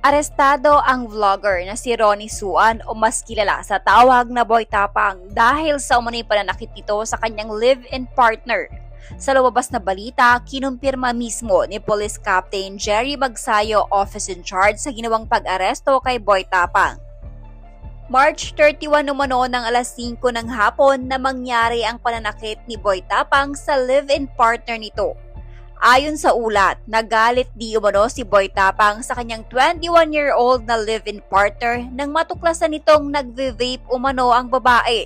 Arestado ang vlogger na si Ronnie Suan o mas kilala sa tawag na Boy Tapang dahil sa umano'y pananakit nito sa kanyang live-in partner. Sa lumabas na balita, kinumpirma mismo ni Police Captain Jerry Magsayo, office in charge sa ginawang pag-aresto kay Boy Tapang. March 31 umano ng alas 5 ng hapon na mangyari ang pananakit ni Boy Tapang sa live-in partner nito. Ayon sa ulat, nagalit di umano si Boy Tapang sa kanyang 21-year-old na live-in partner nang matuklasan nitong nagve-vape umano ang babae.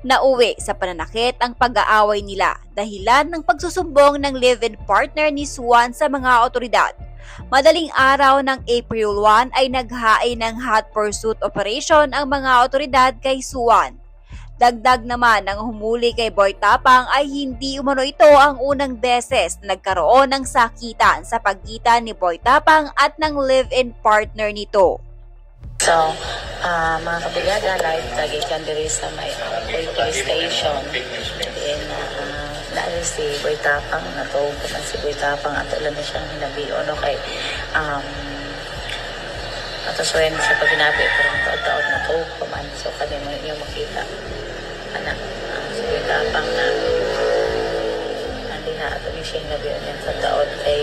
Nauwi sa pananakit ang pag-aaway nila dahilan ng pagsusumbong ng live-in partner ni Suan sa mga otoridad. Madaling araw ng April 1 ay naghain ng hot pursuit operation ang mga otoridad kay Suan. Dagdag naman ng humuli kay Boy Tapang ay hindi umano ito ang unang beses na nagkaroon ng sakitan sa pagitan ni Boy Tapang at ng live-in partner nito. So, mga kabrigada, live lagi kan diri sa may police station. Then, dahil si Boy Tapang, natawag ko man si Boy Tapang, at alam na siyang hinabiyo, no, kay ataswen sa paginabi, parang taon-taon natawag ko man. So, kanina mo yung makita. Anak, si Boy Tapang na hindi na ato niya siya hinabiyo niya sa taon kay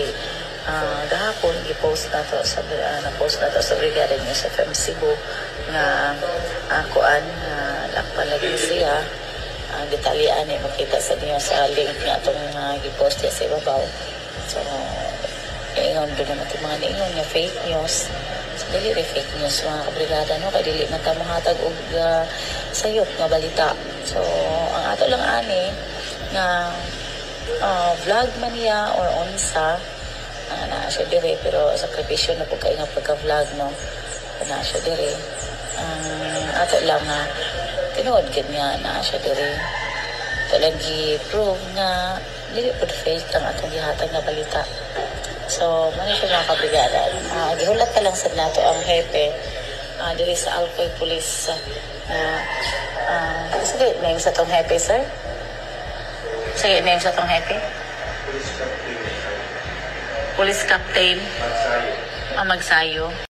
gahapon i-post na to sa na-post na to sa Brigada News FM Cebu nga kuan lakpan lagi siya detalyean ni makita sa niyo sa link nga itong i-post niya sa ibabaw. So ingon din naman itong mga niingon niya fake news. So dili fake news mga kabrigada, no, kay dili man ta mahatag og sayop nga balita. So ang ato lang ani nga vlog man niya or unsa na siya dire, pero sakripisyo na po kayo nga pagka-vlog, no, na siya dire. Ato lang nga tinuod kanya na siya dire. Talagi prove na dili po fake ang atong gihatag nga balita. So mali siya mga kabrigada. Gihulat ka lang sa nato ang hepe dire sa Alcoy Police sige, name sa tong hepe, sir? Sige, name sa tong hepe? Police Captain Magsayo.